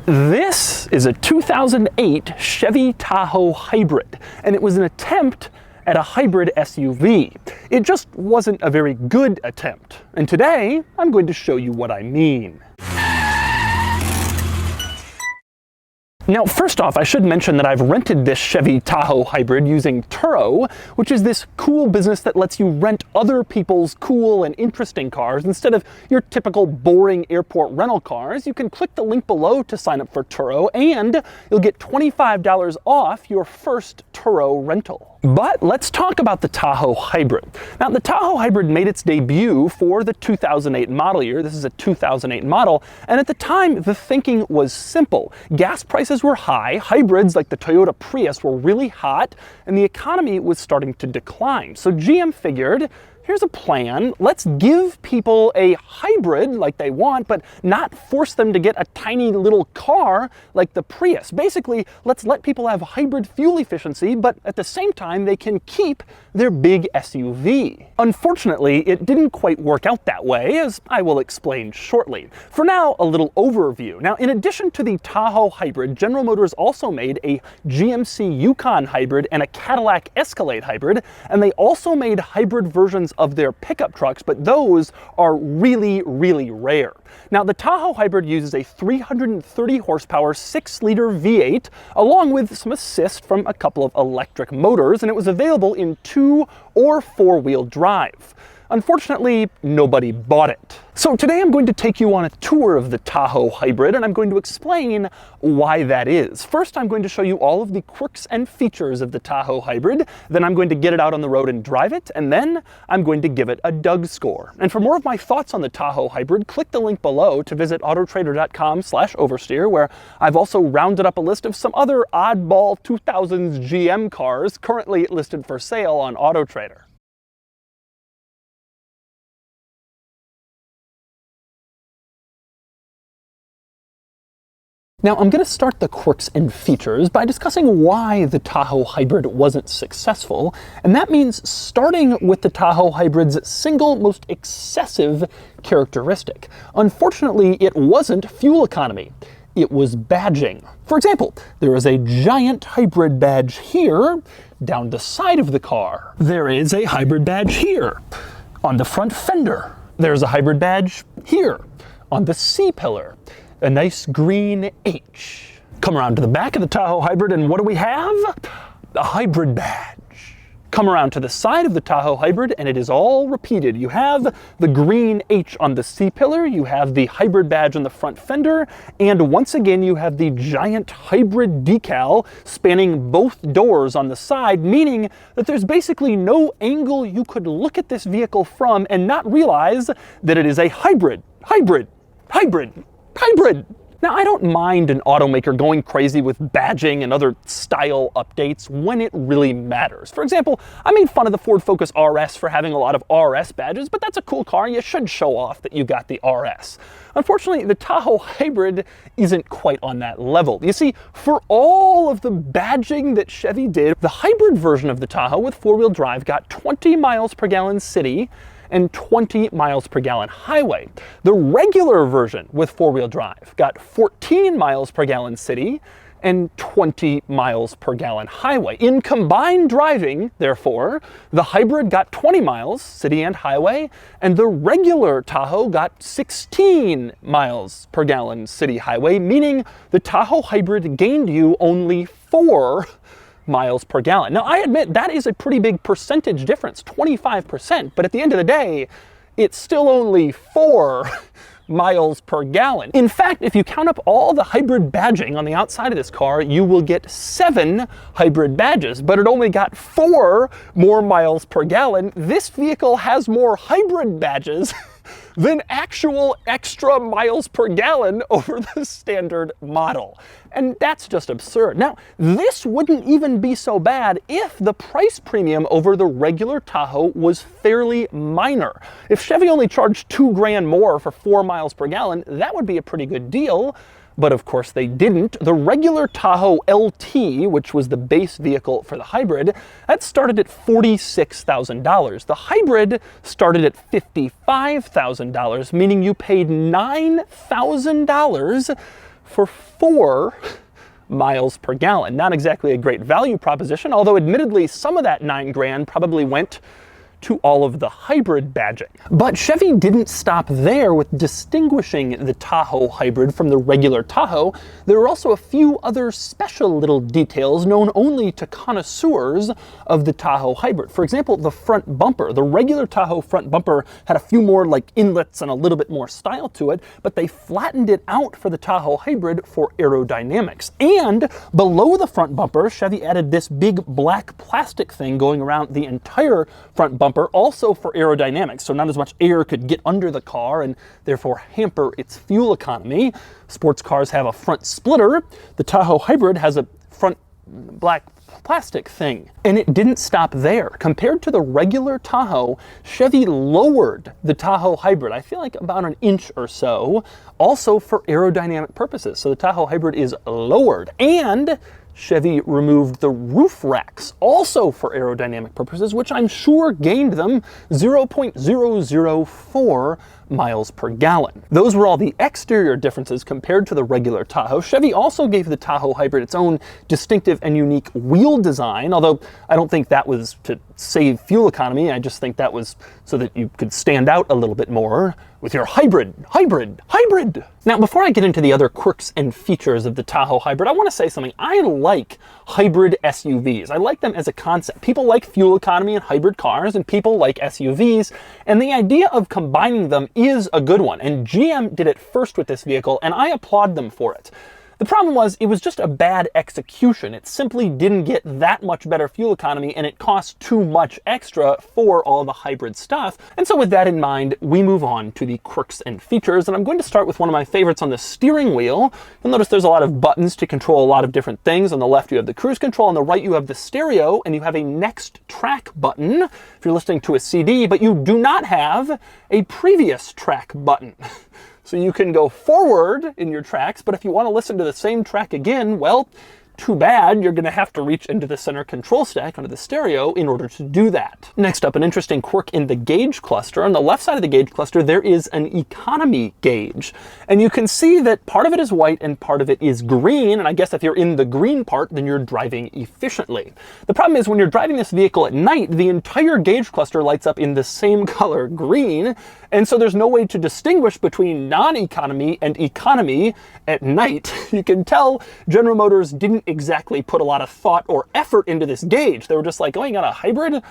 This is a 2008 Chevy Tahoe Hybrid, and it was an attempt at a hybrid SUV. It just wasn't a very good attempt, and today I'm going to show you what I mean. Now, first off, I should mention that I've rented this Chevy Tahoe Hybrid using Turo, which is this cool business that lets you rent other people's cool and interesting cars instead of your typical boring airport rental cars. You can click the link below to sign up for Turo, and you'll get $25 off your first Turo rental. But let's talk about the Tahoe Hybrid. Now, the Tahoe Hybrid made its debut for the 2008 model year. This is a 2008 model, and at the time, the thinking was simple. Gas prices were high, hybrids like the Toyota Prius were really hot, and the economy was starting to decline. So GM figured, here's a plan. Let's give people a hybrid like they want, but not force them to get a tiny little car like the Prius. Basically, let's let people have hybrid fuel efficiency, but at the same time, they can keep their big SUV. Unfortunately, it didn't quite work out that way, as I will explain shortly. For now, a little overview. Now, in addition to the Tahoe Hybrid, General Motors also made a GMC Yukon Hybrid and a Cadillac Escalade Hybrid, and they also made hybrid versions of their pickup trucks, but those are really, really rare. Now, the Tahoe Hybrid uses a 330 horsepower 6-liter V8, along with some assist from a couple of electric motors, and it was available in 2- or 4-wheel drive. Unfortunately, nobody bought it. So today I'm going to take you on a tour of the Tahoe Hybrid, and I'm going to explain why that is. First, I'm going to show you all of the quirks and features of the Tahoe Hybrid, then I'm going to get it out on the road and drive it, and then I'm going to give it a Doug score. And for more of my thoughts on the Tahoe Hybrid, click the link below to visit autotrader.com/oversteer, where I've also rounded up a list of some other oddball 2000s GM cars currently listed for sale on AutoTrader. Now, I'm going to start the quirks and features by discussing why the Tahoe Hybrid wasn't successful, and that means starting with the Tahoe Hybrid's single most excessive characteristic. Unfortunately, it wasn't fuel economy. It was badging. For example, there is a giant hybrid badge here down the side of the car. There is a hybrid badge here on the front fender. There's a hybrid badge here on the C-pillar. A nice green H. Come around to the back of the Tahoe Hybrid, and what do we have? A hybrid badge. Come around to the side of the Tahoe Hybrid, and it is all repeated. You have the green H on the C-pillar, you have the hybrid badge on the front fender, and once again you have the giant hybrid decal spanning both doors on the side, meaning that there's basically no angle you could look at this vehicle from and not realize that it is a hybrid. Hybrid. Now, I don't mind an automaker going crazy with badging and other style updates when it really matters. For example, I made fun of the Ford Focus RS for having a lot of RS badges, but that's a cool car. You should show off that you got the RS. Unfortunately, the Tahoe Hybrid isn't quite on that level. You see, for all of the badging that Chevy did, the hybrid version of the Tahoe with 4-wheel drive got 20 miles per gallon city and 20 miles per gallon highway. The regular version with 4-wheel drive got 14 miles per gallon city and 20 miles per gallon highway. In combined driving, therefore, the hybrid got 20 miles city and highway, and the regular Tahoe got 16 miles per gallon city highway, meaning the Tahoe Hybrid gained you only 4 miles per gallon. Now, I admit that is a pretty big percentage difference, 25%, but at the end of the day, it's still only 4 miles per gallon. In fact, if you count up all the hybrid badging on the outside of this car, you will get 7 hybrid badges, but it only got 4 more miles per gallon. This vehicle has more hybrid badges than actual extra miles per gallon over the standard model. And that's just absurd. Now, this wouldn't even be so bad if the price premium over the regular Tahoe was fairly minor. If Chevy only charged $2 grand more for 4 miles per gallon, that would be a pretty good deal. But of course they didn't. The regular Tahoe LT, which was the base vehicle for the hybrid, that started at $46,000. The hybrid started at $55,000, meaning you paid $9,000 for 4 miles per gallon. Not exactly a great value proposition, although admittedly some of that 9 grand probably went to all of the hybrid badging. But Chevy didn't stop there with distinguishing the Tahoe Hybrid from the regular Tahoe. There were also a few other special little details known only to connoisseurs of the Tahoe Hybrid. For example, the front bumper. The regular Tahoe front bumper had a few more like inlets and a little bit more style to it, but they flattened it out for the Tahoe Hybrid for aerodynamics. And below the front bumper, Chevy added this big black plastic thing going around the entire front bumper, also for aerodynamics, so not as much air could get under the car and therefore hamper its fuel economy. Sports cars have a front splitter. The Tahoe Hybrid has a front black plastic thing. And it didn't stop there. Compared to the regular Tahoe, Chevy lowered the Tahoe Hybrid, I feel like about an inch or so, also for aerodynamic purposes. So the Tahoe Hybrid is lowered, and Chevy removed the roof racks, also for aerodynamic purposes, which I'm sure gained them 0.004 miles per gallon. Those were all the exterior differences compared to the regular Tahoe. Chevy also gave the Tahoe Hybrid its own distinctive and unique wheel design, although I don't think that was to save fuel economy. I just think that was so that you could stand out a little bit more with your hybrid. Now, before I get into the other quirks and features of the Tahoe Hybrid, I want to say something. I like hybrid SUVs. I like them as a concept. People like fuel economy in hybrid cars, and people like SUVs, and the idea of combining them is a good one. And GM did it first with this vehicle, and I applaud them for it. The problem was it was just a bad execution. It simply didn't get that much better fuel economy, and it cost too much extra for all the hybrid stuff. And so with that in mind, we move on to the quirks and features, and I'm going to start with one of my favorites on the steering wheel. You'll notice there's a lot of buttons to control a lot of different things. On the left you have the cruise control, on the right you have the stereo, and you have a next track button if you're listening to a CD, but you do not have a previous track button. So you can go forward in your tracks, but if you want to listen to the same track again, well, too bad, you're going to have to reach into the center control stack under the stereo in order to do that. Next up, an interesting quirk in the gauge cluster. On the left side of the gauge cluster, there is an economy gauge. And you can see that part of it is white and part of it is green. And I guess if you're in the green part, then you're driving efficiently. The problem is when you're driving this vehicle at night, the entire gauge cluster lights up in the same color, green. And so there's no way to distinguish between non-economy and economy at night. You can tell General Motors didn't exactly put a lot of thought or effort into this gauge. They were just like, oh, you got a hybrid?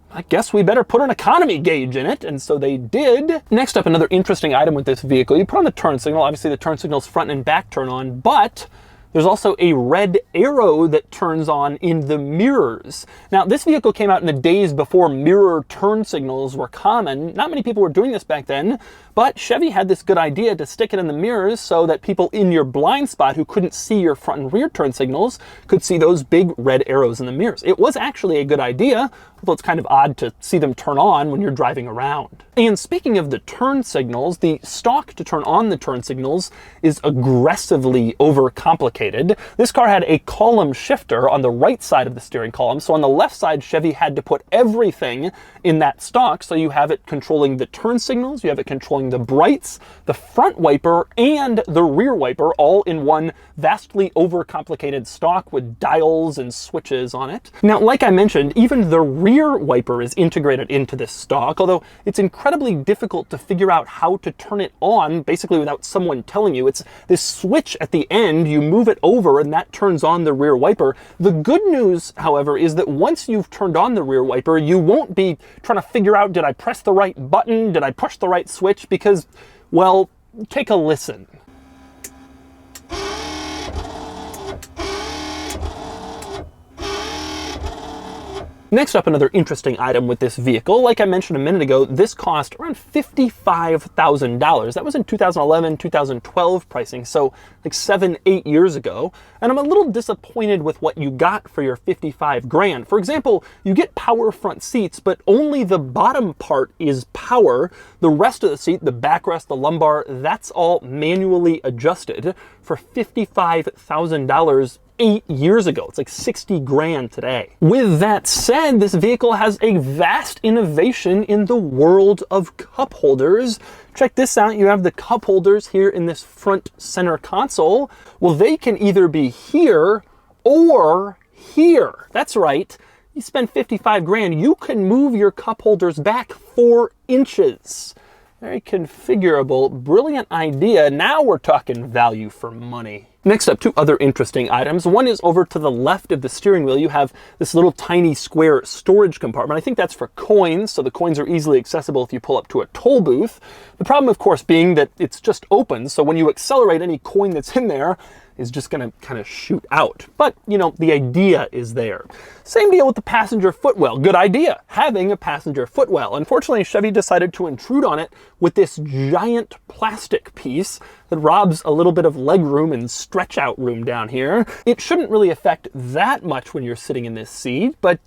I guess we better put an economy gauge in it, and so they did. Next up, another interesting item with this vehicle. You put on the turn signal. Obviously, the turn signal's front and back turn on, but there's also a red arrow that turns on in the mirrors. Now, this vehicle came out in the days before mirror turn signals were common. Not many people were doing this back then, but Chevy had this good idea to stick it in the mirrors so that people in your blind spot who couldn't see your front and rear turn signals could see those big red arrows in the mirrors. It was actually a good idea, although it's kind of odd to see them turn on when you're driving around. And speaking of the turn signals, the stalk to turn on the turn signals is aggressively overcomplicated. This car had a column shifter on the right side of the steering column, so on the left side, Chevy had to put everything in that stalk, so you have it controlling the turn signals, you have it controlling the brights, the front wiper, and the rear wiper, all in one vastly overcomplicated stalk with dials and switches on it. Now, like I mentioned, even the rear wiper is integrated into this stalk, although it's incredibly difficult to figure out how to turn it on, basically without someone telling you. It's this switch at the end, you move it over, and that turns on the rear wiper. The good news, however, is that once you've turned on the rear wiper, you won't be trying to figure out, did I press the right button? Did I push the right switch? Because, well, take a listen. Next up, another interesting item with this vehicle. Like I mentioned a minute ago, this cost around $55,000. That was in 2011, 2012 pricing, so like 7-8 years ago. And I'm a little disappointed with what you got for your 55 grand. For example, you get power front seats, but only the bottom part is power. The rest of the seat, the backrest, the lumbar, that's all manually adjusted. For $55,000, 8 years ago. It's like 60 grand today. With that said, this vehicle has a vast innovation in the world of cup holders. Check this out. You have the cup holders here in this front center console. Well, they can either be here or here. That's right. You spend 55 grand, you can move your cup holders back 4 inches. Very configurable, brilliant idea. Now we're talking value for money. Next up, 2 other interesting items. One is over to the left of the steering wheel. You have this little tiny square storage compartment. I think that's for coins, so the coins are easily accessible if you pull up to a toll booth. The problem, of course, being that it's just open, so when you accelerate, any coin that's in there is just gonna kind of shoot out. But, you know, the idea is there. Same deal with the passenger footwell. Good idea, having a passenger footwell. Unfortunately, Chevy decided to intrude on it with this giant plastic piece that robs a little bit of leg room and stretch out room down here. It shouldn't really affect that much when you're sitting in this seat, but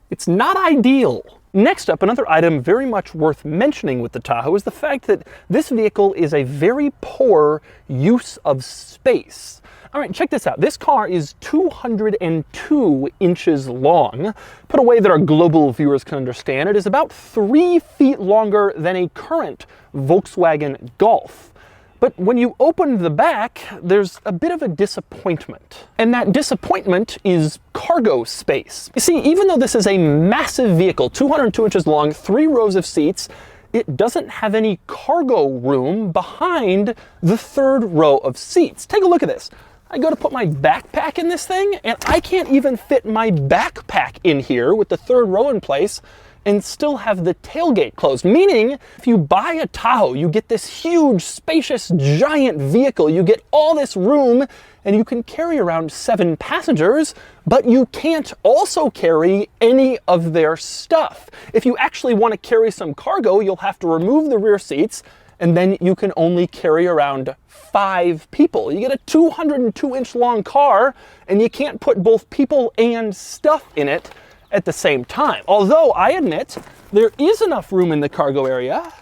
it's not ideal. Next up, another item very much worth mentioning with the Tahoe is the fact that this vehicle is a very poor use of space. All right, check this out. This car is 202 inches long. Put a way that our global viewers can understand, it is about 3 feet longer than a current Volkswagen Golf. But when you open the back, there's a bit of a disappointment. And that disappointment is cargo space. You see, even though this is a massive vehicle, 202 inches long, 3 rows of seats, it doesn't have any cargo room behind the 3rd row of seats. Take a look at this. I go to put my backpack in this thing, and I can't even fit my backpack in here with the 3rd row in place and still have the tailgate closed. Meaning, if you buy a Tahoe, you get this huge, spacious, giant vehicle, you get all this room, and you can carry around 7 passengers, but you can't also carry any of their stuff. If you actually want to carry some cargo, you'll have to remove the rear seats, and then you can only carry around 5 people. You get a 202-inch long car, and you can't put both people and stuff in it at the same time. Although, I admit, there is enough room in the cargo area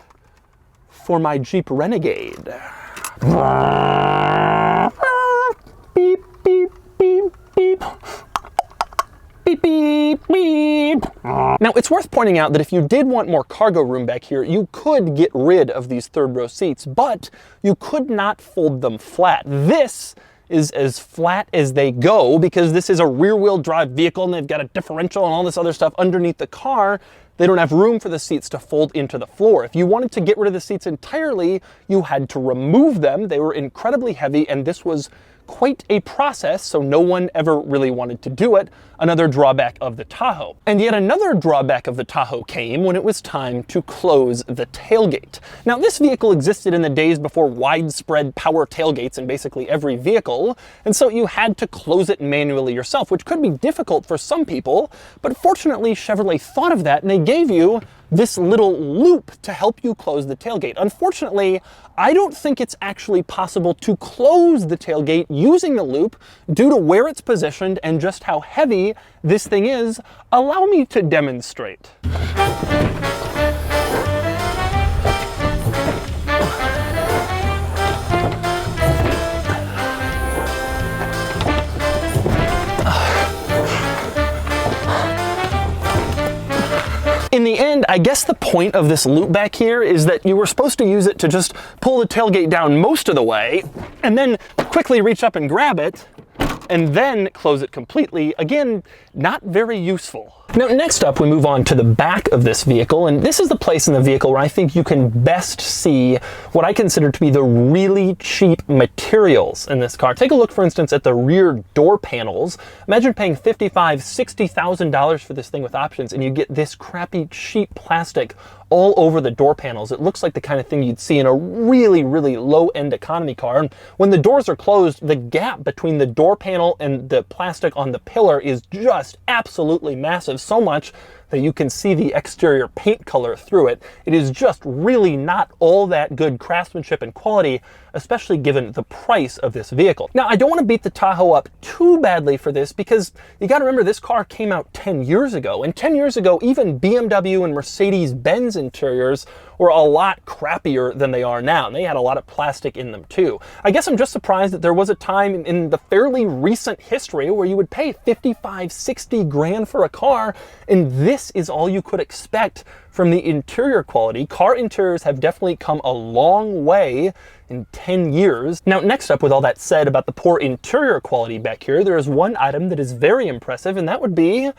for my Jeep Renegade. Beep, beep, beep, beep. Beep, beep, beep. Now, it's worth pointing out that if you did want more cargo room back here, you could get rid of these 3rd row seats, but you could not fold them flat. This is as flat as they go because this is a rear-wheel drive vehicle and they've got a differential and all this other stuff underneath the car. They don't have room for the seats to fold into the floor. If you wanted to get rid of the seats entirely, you had to remove them. They were incredibly heavy, and this was quite a process, so no one ever really wanted to do it. Another drawback of the Tahoe. And yet another drawback of the Tahoe came when it was time to close the tailgate. Now, this vehicle existed in the days before widespread power tailgates in basically every vehicle, and so you had to close it manually yourself, which could be difficult for some people, but fortunately Chevrolet thought of that and they gave you this little loop to help you close the tailgate. Unfortunately, I don't think it's actually possible to close the tailgate using the loop due to where it's positioned and just how heavy this thing is. Allow me to demonstrate. In the end, I guess the point of this loop back here is that you were supposed to use it to just pull the tailgate down most of the way, and then quickly reach up and grab it, and then close it completely. Again, not very useful. Now, next up, we move on to the back of this vehicle, and this is the place in the vehicle where I think you can best see what I consider to be the really cheap materials in this car. Take a look, for instance, at the rear door panels. Imagine paying $55,000, $60,000 for this thing with options, and you get this crappy, cheap plastic all over the door panels. It looks like the kind of thing you'd see in a really, really low-end economy car. And when the doors are closed, the gap between the door panel and the plastic on the pillar is just absolutely massive. So much that you can see the exterior paint color through it. It is just really not all that good craftsmanship and quality, especially given the price of this vehicle. Now, I don't want to beat the Tahoe up too badly for this because you got to remember this car came out 10 years ago. And 10 years ago, even BMW and Mercedes-Benz interiors were a lot crappier than they are now. And they had a lot of plastic in them too. I guess I'm just surprised that there was a time in the fairly recent history where you would pay 55, 60 grand for a car, and this is all you could expect from the interior quality. Car interiors have definitely come a long way in 10 years. Now, next up, with all that said about the poor interior quality back here, there is one item that is very impressive, and that would be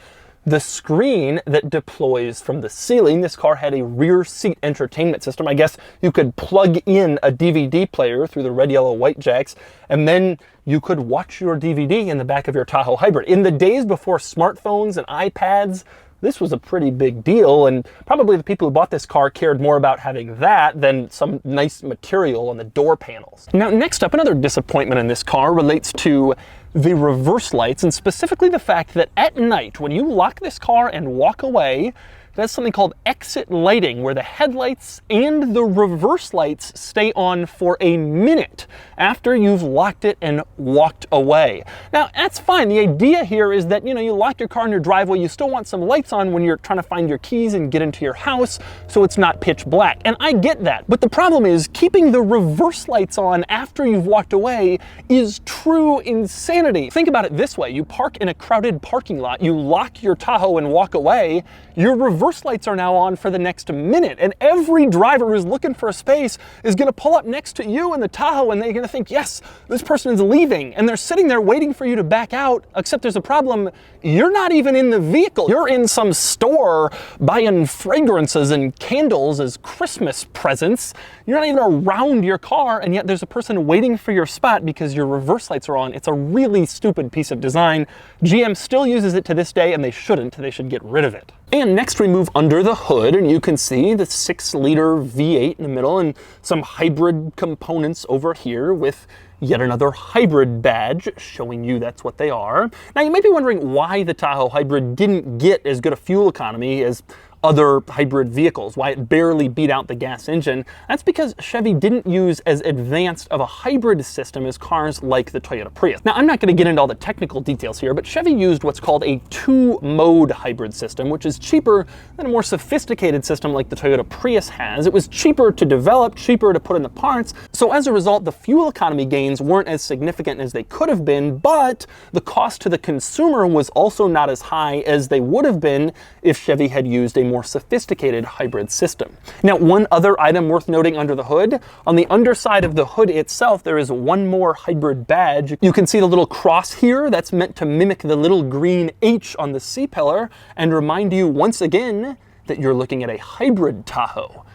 the screen that deploys from the ceiling. This car had a rear seat entertainment system. I guess you could plug in a DVD player through the red, yellow, white jacks, and then you could watch your DVD in the back of your Tahoe Hybrid. In the days before smartphones and iPads, this was a pretty big deal, and probably the people who bought this car cared more about having that than some nice material on the door panels. Now, next up, another disappointment in this car relates to the reverse lights, and specifically the fact that at night, when you lock this car and walk away, that's something called exit lighting, where the headlights and the reverse lights stay on for a minute after you've locked it and walked away. Now, that's fine. The idea here is that, you lock your car in your driveway, you still want some lights on when you're trying to find your keys and get into your house so it's not pitch black. And I get that. But the problem is keeping the reverse lights on after you've walked away is true insanity. Think about it this way. You park in a crowded parking lot, you lock your Tahoe and walk away, your reverse lights are now on for the next minute, and every driver who's looking for a space is going to pull up next to you in the Tahoe, and they're going to think, yes, this person is leaving, and they're sitting there waiting for you to back out, except there's a problem. You're not even in the vehicle. You're in some store buying fragrances and candles as Christmas presents. You're not even around your car, and yet there's a person waiting for your spot because your reverse lights are on. It's a really stupid piece of design. GM still uses it to this day, and they shouldn't. They should get rid of it. And next we move under the hood, and you can see the 6-liter V8 in the middle and some hybrid components over here with yet another hybrid badge showing you that's what they are. Now, you might be wondering why the Tahoe Hybrid didn't get as good a fuel economy as other hybrid vehicles, why it barely beat out the gas engine. That's because Chevy didn't use as advanced of a hybrid system as cars like the Toyota Prius. Now, I'm not going to get into all the technical details here, but Chevy used what's called a 2-mode hybrid system, which is cheaper than a more sophisticated system like the Toyota Prius has. It was cheaper to develop, cheaper to put in the parts, so as a result, the fuel economy gains weren't as significant as they could have been, but the cost to the consumer was also not as high as they would have been if Chevy had used a more sophisticated hybrid system. Now, one other item worth noting under the hood, on the underside of the hood itself, there is one more hybrid badge. You can see the little cross here. That's meant to mimic the little green H on the C-pillar and remind you once again that you're looking at a hybrid Tahoe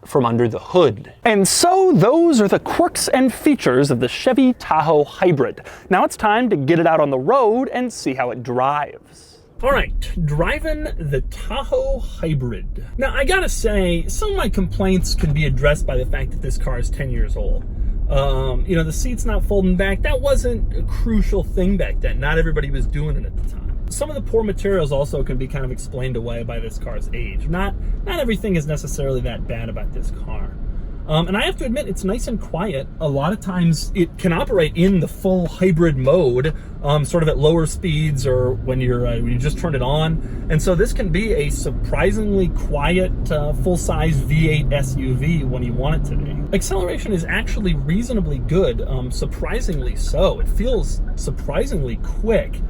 from under the hood. And so those are the quirks and features of the Chevy Tahoe Hybrid. Now it's time to get it out on the road and see how it drives. All right, driving the Tahoe Hybrid. Now, I gotta say, some of my complaints could be addressed by the fact that this car is 10 years old. The seat's not folding back. That wasn't a crucial thing back then. Not everybody was doing it at the time. Some of the poor materials also can be kind of explained away by this car's age. Not everything is necessarily that bad about this car. And I have to admit, it's nice and quiet. A lot of times it can operate in the full hybrid mode, sort of at lower speeds or when you just turn it on. And so this can be a surprisingly quiet, full-size V8 SUV when you want it to be. Acceleration is actually reasonably good, surprisingly so. It feels surprisingly quick.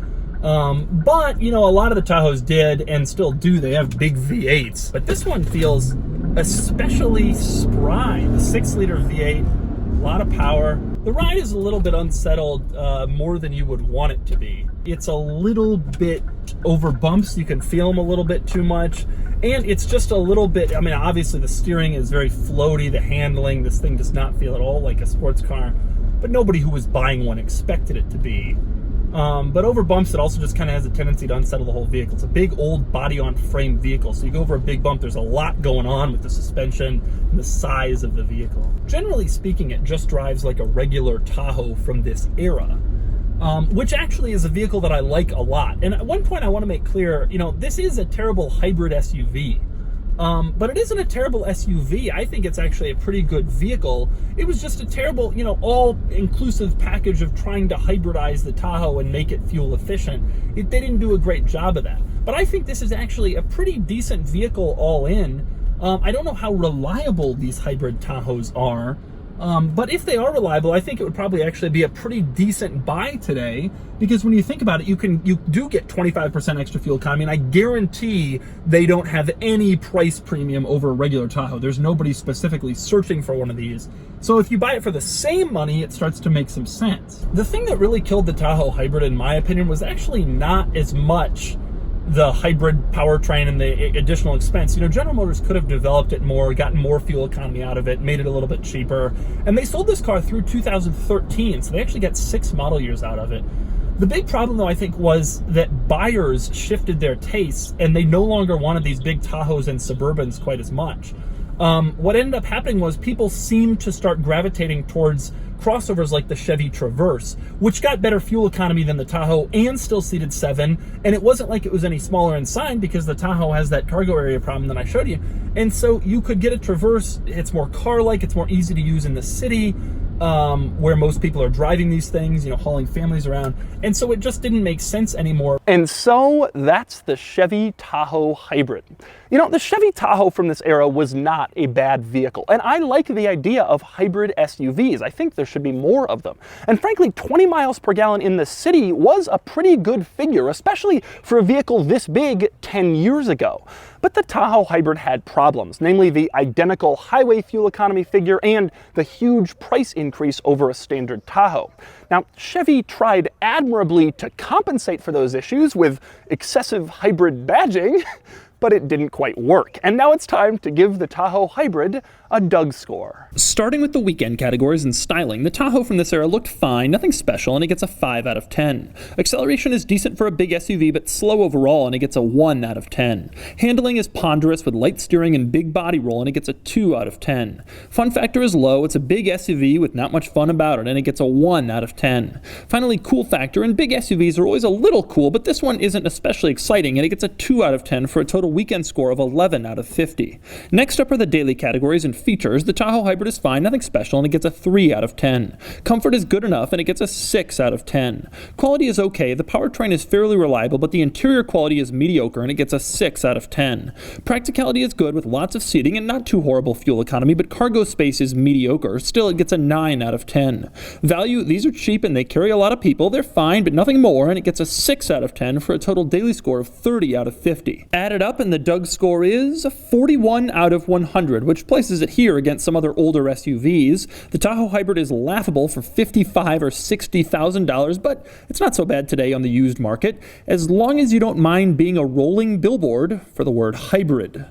But, a lot of the Tahoes did and still do. They have big V8s. But this one feels especially spry. The 6-liter V8, a lot of power. The ride is a little bit unsettled, more than you would want it to be. It's a little bit over bumps. You can feel them a little bit too much. And it's just a little bit, obviously the steering is very floaty, the handling, this thing does not feel at all like a sports car. But nobody who was buying one expected it to be. But over bumps, it also just kind of has a tendency to unsettle the whole vehicle. It's a big old body-on-frame vehicle, so you go over a big bump, there's a lot going on with the suspension and the size of the vehicle. Generally speaking, it just drives like a regular Tahoe from this era. which actually is a vehicle that I like a lot. And at one point I want to make clear, this is a terrible hybrid SUV. But it isn't a terrible SUV. I think it's actually a pretty good vehicle. It was just a terrible, all-inclusive package of trying to hybridize the Tahoe and make it fuel efficient. They didn't do a great job of that. But I think this is actually a pretty decent vehicle all in. I don't know how reliable these hybrid Tahoes are. But if they are reliable, I think it would probably actually be a pretty decent buy today, because when you think about it, you do get 25% extra fuel economy, and I guarantee they don't have any price premium over a regular Tahoe. There's nobody specifically searching for one of these. So if you buy it for the same money, it starts to make some sense. The thing that really killed the Tahoe Hybrid, in my opinion, was actually not as much the hybrid powertrain and the additional expense. General Motors could have developed it more, gotten more fuel economy out of it, made it a little bit cheaper. And they sold this car through 2013, so they actually got 6 model years out of it. The big problem, though, I think, was that buyers shifted their tastes, and they no longer wanted these big Tahoes and Suburbans quite as much. What ended up happening was people seemed to start gravitating towards crossovers like the Chevy Traverse, which got better fuel economy than the Tahoe and still seated 7, and it wasn't like it was any smaller inside, because the Tahoe has that cargo area problem that I showed you. And so you could get a Traverse. It's more car-like, it's more easy to use in the city, where most people are driving these things, hauling families around. And so it just didn't make sense anymore. And so that's the Chevy Tahoe Hybrid. The Chevy Tahoe from this era was not a bad vehicle. And I like the idea of hybrid SUVs. I think there should be more of them. And frankly, 20 miles per gallon in the city was a pretty good figure, especially for a vehicle this big 10 years ago. But the Tahoe Hybrid had problems, namely the identical highway fuel economy figure and the huge price increase over a standard Tahoe. Now, Chevy tried admirably to compensate for those issues with excessive hybrid badging, but it didn't quite work. And now it's time to give the Tahoe Hybrid a Doug score. Starting with the weekend categories and styling, the Tahoe from this era looked fine, nothing special, and it gets a 5 out of 10. Acceleration is decent for a big SUV, but slow overall, and it gets a 1 out of 10. Handling is ponderous with light steering and big body roll, and it gets a 2 out of 10. Fun factor is low. It's a big SUV with not much fun about it, and it gets a 1 out of 10. Finally, cool factor, and big SUVs are always a little cool, but this one isn't especially exciting, and it gets a 2 out of 10 for a total weekend score of 11 out of 50. Next up are the daily categories and features. The Tahoe Hybrid is fine, nothing special, and it gets a 3 out of 10. Comfort is good enough, and it gets a 6 out of 10. Quality is okay. The powertrain is fairly reliable, but the interior quality is mediocre, and it gets a 6 out of 10. Practicality is good with lots of seating and not too horrible fuel economy, but cargo space is mediocre. Still, it gets a 9 out of 10. Value, these are cheap and they carry a lot of people. They're fine, but nothing more, and it gets a 6 out of 10 for a total daily score of 30 out of 50. Added up, and the Doug score is 41 out of 100, which places it here against some other older SUVs. The Tahoe Hybrid is laughable for $55,000 or $60,000, but it's not so bad today on the used market, as long as you don't mind being a rolling billboard for the word hybrid.